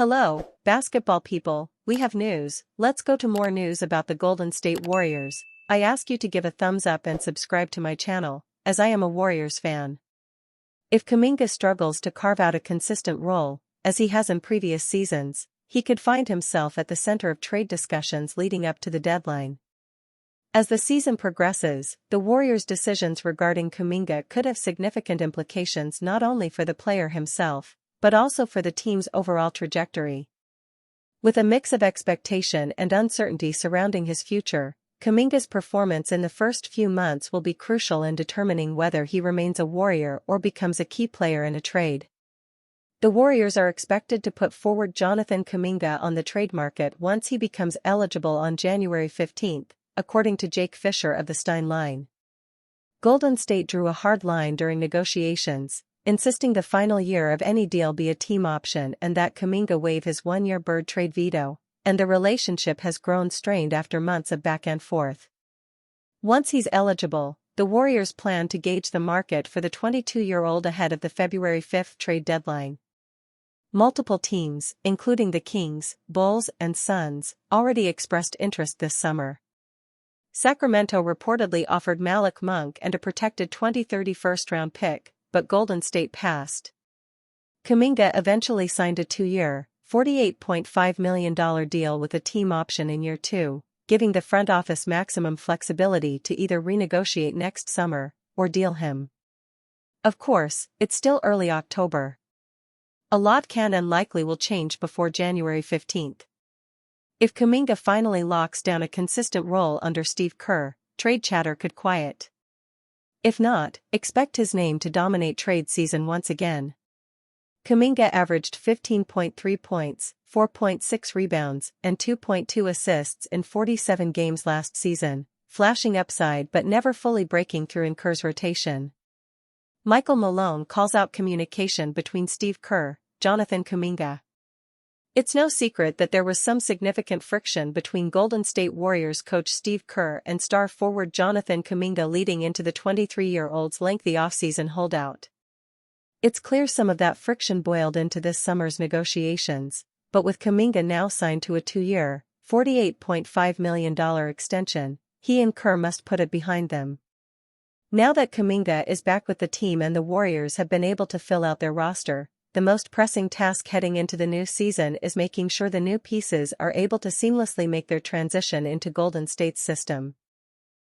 Hello, basketball people, we have news. Let's go to more news about the Golden State Warriors. I ask you to give a thumbs up and subscribe to my channel, as I am a Warriors fan. If Kuminga struggles to carve out a consistent role, as he has in previous seasons, he could find himself at the center of trade discussions leading up to the deadline. As the season progresses, the Warriors' decisions regarding Kuminga could have significant implications not only for the player himself, but also for the team's overall trajectory. With a mix of expectation and uncertainty surrounding his future, Kuminga's performance in the first few months will be crucial in determining whether he remains a Warrior or becomes a key player in a trade. The Warriors are expected to put forward Jonathan Kuminga on the trade market once he becomes eligible on January 15, according to Jake Fisher of the Stein Line. Golden State drew a hard line during negotiations, insisting the final year of any deal be a team option and that Kuminga waive his one-year Bird trade veto, and the relationship has grown strained after months of back and forth. Once he's eligible, the Warriors plan to gauge the market for the 22-year-old ahead of the February 5 trade deadline. Multiple teams, including the Kings, Bulls, and Suns, already expressed interest this summer. Sacramento reportedly offered Malik Monk and a protected 2030 first-round pick, but Golden State passed. Kuminga eventually signed a 2-year, $48.5 million deal with a team option in year 2, giving the front office maximum flexibility to either renegotiate next summer or deal him. Of course, it's still early October. A lot can and likely will change before January 15. If Kuminga finally locks down a consistent role under Steve Kerr, trade chatter could quiet. If not, expect his name to dominate trade season once again. Kuminga averaged 15.3 points, 4.6 rebounds, and 2.2 assists in 47 games last season, flashing upside but never fully breaking through in Kerr's rotation. Michael Malone calls out communication between Steve Kerr, Jonathan Kuminga. It's no secret that there was some significant friction between Golden State Warriors coach Steve Kerr and star forward Jonathan Kuminga leading into the 23-year-old's lengthy offseason holdout. It's clear some of that friction boiled into this summer's negotiations, but with Kuminga now signed to a 2-year, $48.5 million extension, he and Kerr must put it behind them. Now that Kuminga is back with the team and the Warriors have been able to fill out their roster, the most pressing task heading into the new season is making sure the new pieces are able to seamlessly make their transition into Golden State's system.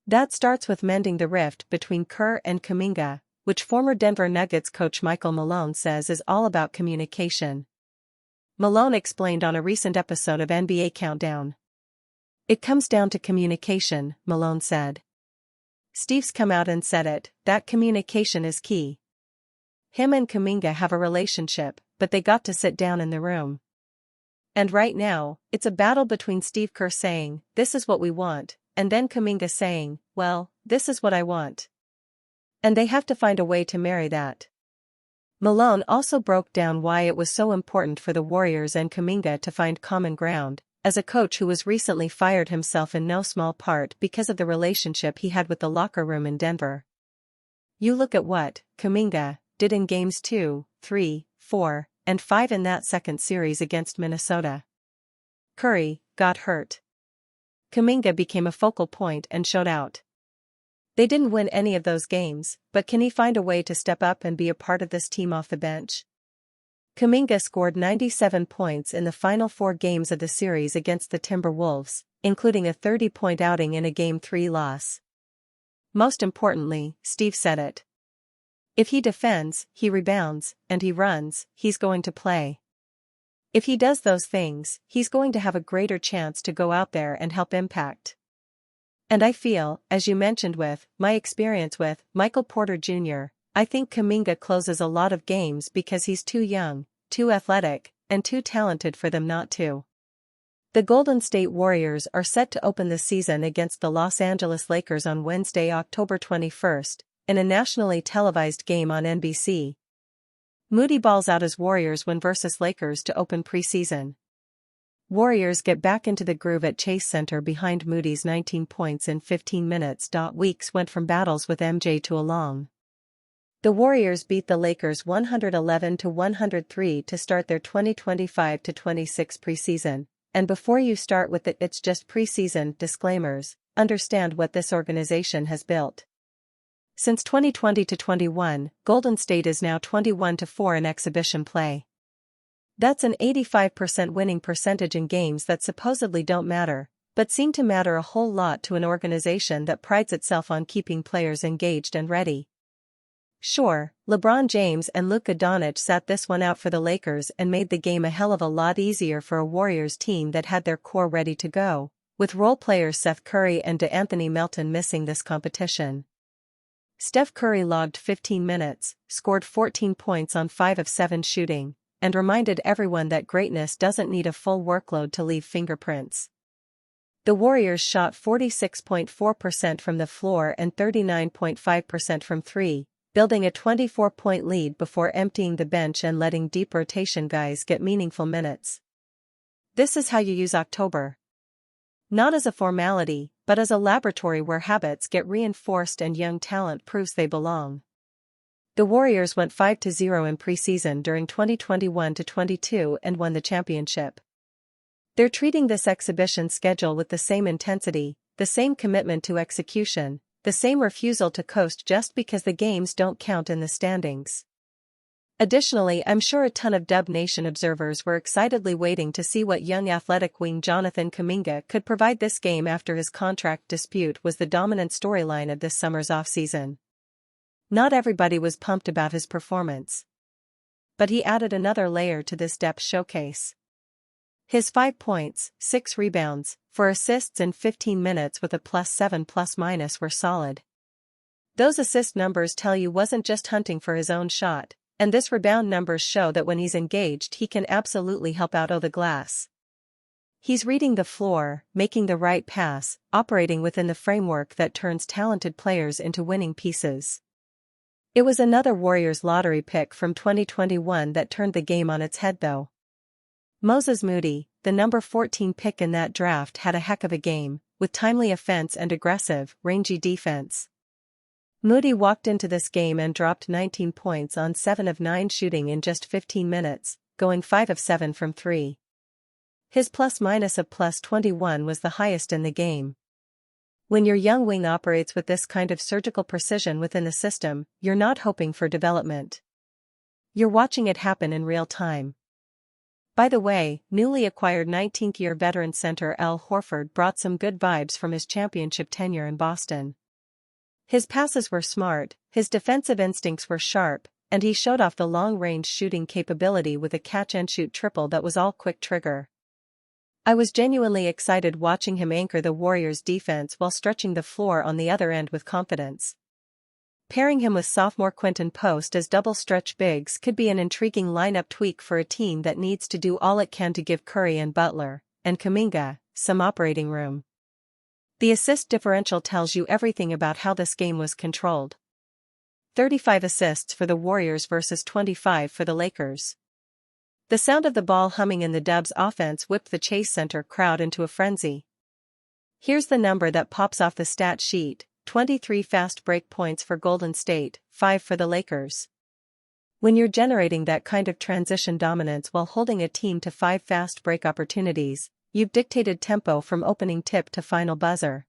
That starts with mending the rift between Kerr and Kuminga, which former Denver Nuggets coach Michael Malone says is all about communication. Malone explained on a recent episode of NBA Countdown. "It comes down to communication," Malone said. "Steve's come out and said it, that communication is key. Him and Kuminga have a relationship, but they got to sit down in the room. And right now, it's a battle between Steve Kerr saying, 'This is what we want,' and then Kuminga saying, 'Well, this is what I want.' And they have to find a way to marry that." Malone also broke down why it was so important for the Warriors and Kuminga to find common ground, as a coach who was recently fired himself in no small part because of the relationship he had with the locker room in Denver. You look at what Kuminga did in games 2, 3, 4, and 5 in that second series against Minnesota. Curry got hurt. Kuminga became a focal point and showed out. They didn't win any of those games, but can he find a way to step up and be a part of this team off the bench? Kuminga scored 97 points in the final 4 games of the series against the Timberwolves, including a 30-point outing in a Game 3 loss. Most importantly, Steve said it. If he defends, he rebounds, and he runs, he's going to play. If he does those things, he's going to have a greater chance to go out there and help impact. And I feel, as you mentioned with my experience with Michael Porter Jr., I think Kuminga closes a lot of games because he's too young, too athletic, and too talented for them not to. The Golden State Warriors are set to open the season against the Los Angeles Lakers on Wednesday, October 21st, in a nationally televised game on NBC. Moody balls out as Warriors win versus Lakers to open preseason. Warriors get back into the groove at Chase Center behind Moody's 19 points in 15 minutes. Weeks went from battles with MJ to a long The Warriors beat the Lakers 111-103 to start their 2025-26 preseason. And before you start with "it's just preseason" disclaimers, understand what this organization has built. Since 2020-21, Golden State is now 21-4 in exhibition play. That's an 85% winning percentage in games that supposedly don't matter, but seem to matter a whole lot to an organization that prides itself on keeping players engaged and ready. Sure, LeBron James and Luka Doncic sat this one out for the Lakers and made the game a hell of a lot easier for a Warriors team that had their core ready to go, with role players Seth Curry and DeAnthony Melton missing this competition. Steph Curry logged 15 minutes, scored 14 points on 5 of 7 shooting, and reminded everyone that greatness doesn't need a full workload to leave fingerprints. The Warriors shot 46.4% from the floor and 39.5% from three, building a 24-point lead before emptying the bench and letting deep rotation guys get meaningful minutes. This is how you use October. Not as a formality, but as a laboratory where habits get reinforced and young talent proves they belong. The Warriors went 5-0 in preseason during 2021-22 and won the championship. They're treating this exhibition schedule with the same intensity, the same commitment to execution, the same refusal to coast just because the games don't count in the standings. Additionally, I'm sure a ton of Dub Nation observers were excitedly waiting to see what young athletic wing Jonathan Kuminga could provide this game after his contract dispute was the dominant storyline of this summer's offseason. Not everybody was pumped about his performance. But he added another layer to this depth showcase. His 5 points, 6 rebounds, 4 assists in 15 minutes with a +7 were solid. Those assist numbers tell you wasn't just hunting for his own shot, and this rebound numbers show that when he's engaged he can absolutely help out the glass. He's reading the floor, making the right pass, operating within the framework that turns talented players into winning pieces. It was another Warriors lottery pick from 2021 that turned the game on its head though. Moses Moody, the number 14 pick in that draft, had a heck of a game, with timely offense and aggressive, rangy defense. Moody walked into this game and dropped 19 points on 7 of 9 shooting in just 15 minutes, going 5 of 7 from 3. His +- of +21 was the highest in the game. When your young wing operates with this kind of surgical precision within the system, you're not hoping for development. You're watching it happen in real time. By the way, newly acquired 19th-year veteran center Al Horford brought some good vibes from his championship tenure in Boston. His passes were smart, his defensive instincts were sharp, and he showed off the long-range shooting capability with a catch-and-shoot triple that was all quick trigger. I was genuinely excited watching him anchor the Warriors' defense while stretching the floor on the other end with confidence. Pairing him with sophomore Quentin Post as double-stretch bigs could be an intriguing lineup tweak for a team that needs to do all it can to give Curry and Butler, and Kuminga, some operating room. The assist differential tells you everything about how this game was controlled. 35 assists for the Warriors versus 25 for the Lakers. The sound of the ball humming in the Dubs' offense whipped the Chase Center crowd into a frenzy. Here's the number that pops off the stat sheet: 23 fast break points for Golden State, 5 for the Lakers. When you're generating that kind of transition dominance while holding a team to 5 fast break opportunities, you've dictated tempo from opening tip to final buzzer.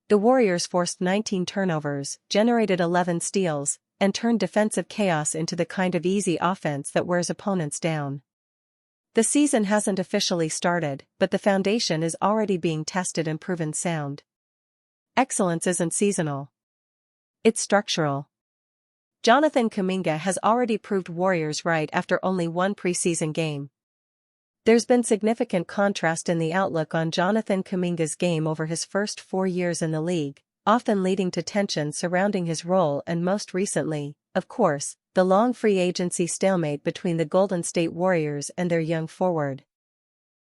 The Warriors forced 19 turnovers, generated 11 steals, and turned defensive chaos into the kind of easy offense that wears opponents down. The season hasn't officially started, but the foundation is already being tested and proven sound. Excellence isn't seasonal. It's structural. Jonathan Kuminga has already proved Warriors right after only one preseason game. There's been significant contrast in the outlook on Jonathan Kuminga's game over his first 4 years in the league, often leading to tension surrounding his role and most recently, of course, the long free agency stalemate between the Golden State Warriors and their young forward.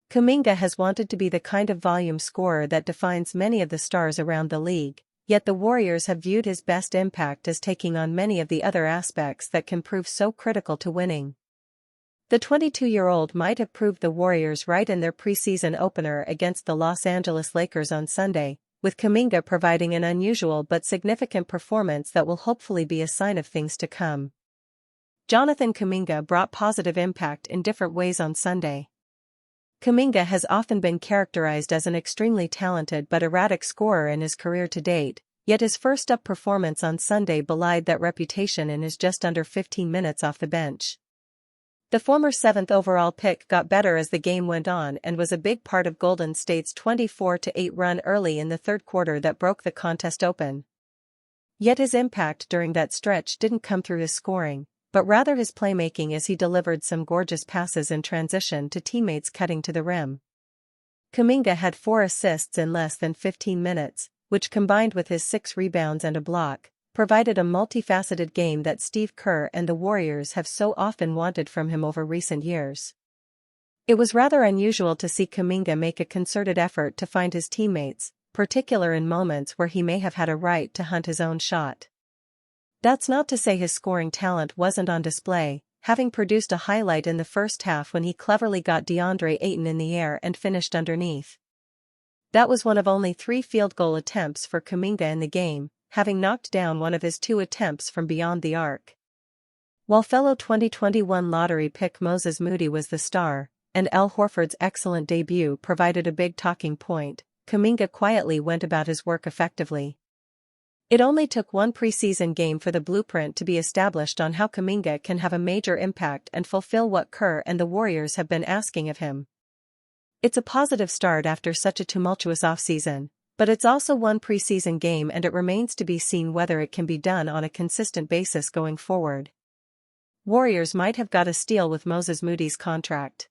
Kuminga has wanted to be the kind of volume scorer that defines many of the stars around the league, yet the Warriors have viewed his best impact as taking on many of the other aspects that can prove so critical to winning. The 22-year-old might have proved the Warriors right in their preseason opener against the Los Angeles Lakers on Sunday, with Kuminga providing an unusual but significant performance that will hopefully be a sign of things to come. Jonathan Kuminga brought positive impact in different ways on Sunday. Kuminga has often been characterized as an extremely talented but erratic scorer in his career to date, yet his first-up performance on Sunday belied that reputation in his just under 15 minutes off the bench. The former 7th overall pick got better as the game went on and was a big part of Golden State's 24-8 run early in the third quarter that broke the contest open. Yet his impact during that stretch didn't come through his scoring, but rather his playmaking as he delivered some gorgeous passes in transition to teammates cutting to the rim. Kuminga had 4 assists in less than 15 minutes, which combined with his 6 rebounds and a block, provided a multifaceted game that Steve Kerr and the Warriors have so often wanted from him over recent years. It was rather unusual to see Kuminga make a concerted effort to find his teammates, particularly in moments where he may have had a right to hunt his own shot. That's not to say his scoring talent wasn't on display, having produced a highlight in the first half when he cleverly got DeAndre Ayton in the air and finished underneath. That was one of only 3 field goal attempts for Kuminga in the game, having knocked down one of his 2 attempts from beyond the arc. While fellow 2021 lottery pick Moses Moody was the star, and Al Horford's excellent debut provided a big talking point, Kuminga quietly went about his work effectively. It only took 1 preseason game for the blueprint to be established on how Kuminga can have a major impact and fulfill what Kerr and the Warriors have been asking of him. It's a positive start after such a tumultuous offseason, but it's also 1 preseason game and it remains to be seen whether it can be done on a consistent basis going forward. Warriors might have got a steal with Moses Moody's contract.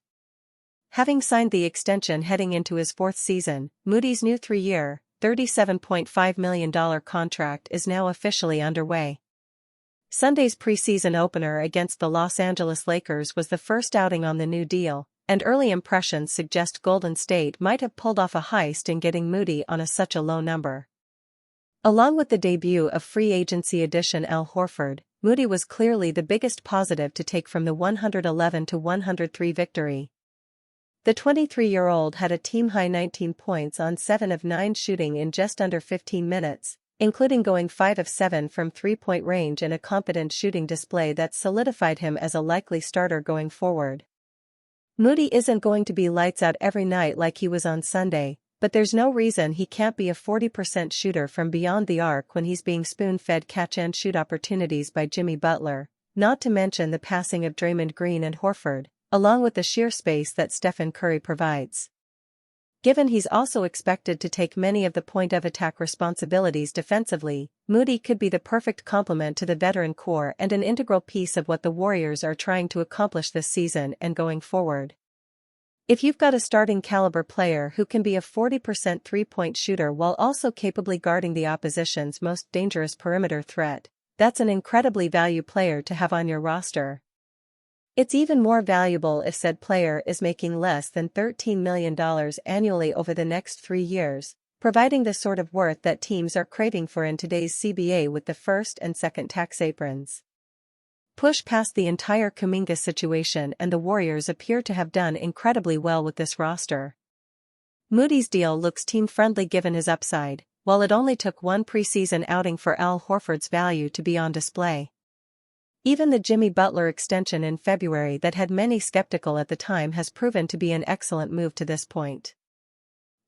Having signed the extension heading into his 4th season, Moody's new 3-year, $37.5 million contract is now officially underway. Sunday's preseason opener against the Los Angeles Lakers was the first outing on the new deal, and early impressions suggest Golden State might have pulled off a heist in getting Moody on such a low number. Along with the debut of free agency addition Al Horford, Moody was clearly the biggest positive to take from the 111-103 victory. The 23-year-old had a team-high 19 points on 7 of 9 shooting in just under 15 minutes, including going 5 of 7 from three-point range in a competent shooting display that solidified him as a likely starter going forward. Moody isn't going to be lights out every night like he was on Sunday, but there's no reason he can't be a 40% shooter from beyond the arc when he's being spoon-fed catch-and-shoot opportunities by Jimmy Butler, not to mention the passing of Draymond Green and Horford, along with the sheer space that Stephen Curry provides. Given he's also expected to take many of the point-of-attack responsibilities defensively, Moody could be the perfect complement to the veteran core and an integral piece of what the Warriors are trying to accomplish this season and going forward. If you've got a starting caliber player who can be a 40% three-point shooter while also capably guarding the opposition's most dangerous perimeter threat, that's an incredibly valuable player to have on your roster. It's even more valuable if said player is making less than $13 million annually over the next 3 years, providing the sort of worth that teams are craving for in today's CBA with the first and second tax aprons. Push past the entire Kuminga situation and the Warriors appear to have done incredibly well with this roster. Moody's deal looks team-friendly given his upside, while it only took 1 preseason outing for Al Horford's value to be on display. Even the Jimmy Butler extension in February that had many skeptical at the time has proven to be an excellent move to this point.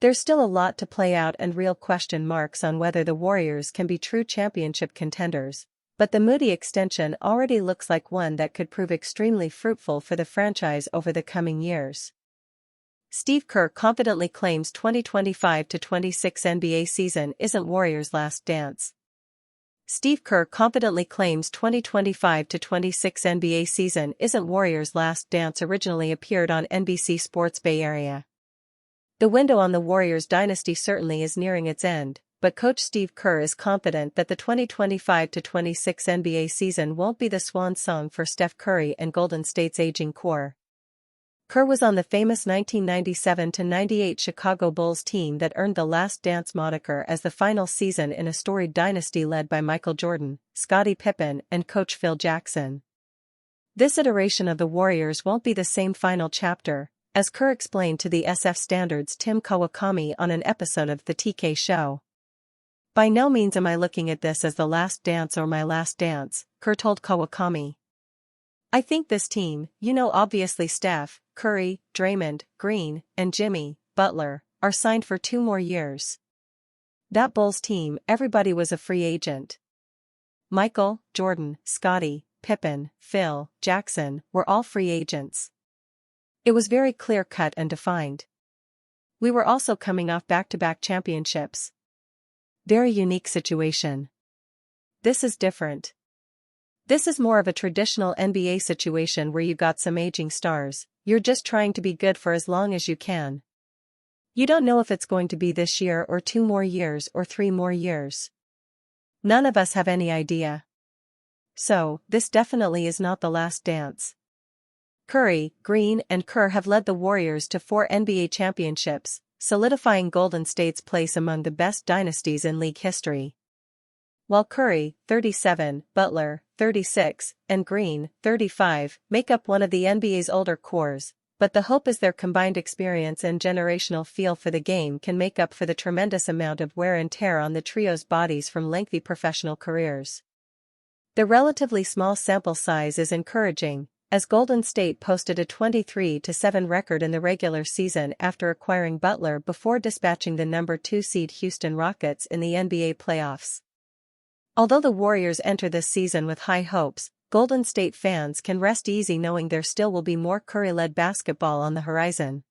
There's still a lot to play out and real question marks on whether the Warriors can be true championship contenders, but the Moody extension already looks like one that could prove extremely fruitful for the franchise over the coming years. Steve Kerr confidently claims 2025-26 NBA season isn't Warriors' last dance. Steve Kerr confidently claims 2025-26 NBA season isn't Warriors' last dance originally appeared on NBC Sports Bay Area. The window on the Warriors dynasty certainly is nearing its end, but coach Steve Kerr is confident that the 2025-26 NBA season won't be the swan song for Steph Curry and Golden State's aging core. Kerr was on the famous 1997-98 Chicago Bulls team that earned the Last Dance moniker as the final season in a storied dynasty led by Michael Jordan, Scottie Pippen, and coach Phil Jackson. This iteration of the Warriors won't be the same final chapter, as Kerr explained to the SF Standard's Tim Kawakami on an episode of The TK Show. By no means am I looking at this as the last dance or my last dance, Kerr told Kawakami. I think this team, obviously Steph, Curry, Draymond, Green, and Jimmy, Butler, are signed for 2 more years. That Bulls team, everybody was a free agent. Michael, Jordan, Scottie, Pippen, Phil, Jackson were all free agents. It was very clear-cut and defined. We were also coming off back-to-back championships. Very unique situation. This is different. This is more of a traditional NBA situation where you got some aging stars, you're just trying to be good for as long as you can. You don't know if it's going to be this year or 2 more years or 3 more years. None of us have any idea. So, this definitely is not the last dance. Curry, Green, and Kerr have led the Warriors to 4 NBA championships, solidifying Golden State's place among the best dynasties in league history. While Curry, 37, Butler, 36, and Green, 35, make up one of the NBA's older cores, but the hope is their combined experience and generational feel for the game can make up for the tremendous amount of wear and tear on the trio's bodies from lengthy professional careers. The relatively small sample size is encouraging, as Golden State posted a 23-7 record in the regular season after acquiring Butler before dispatching the number 2 seed Houston Rockets in the NBA playoffs. Although the Warriors enter this season with high hopes, Golden State fans can rest easy knowing there still will be more Curry-led basketball on the horizon.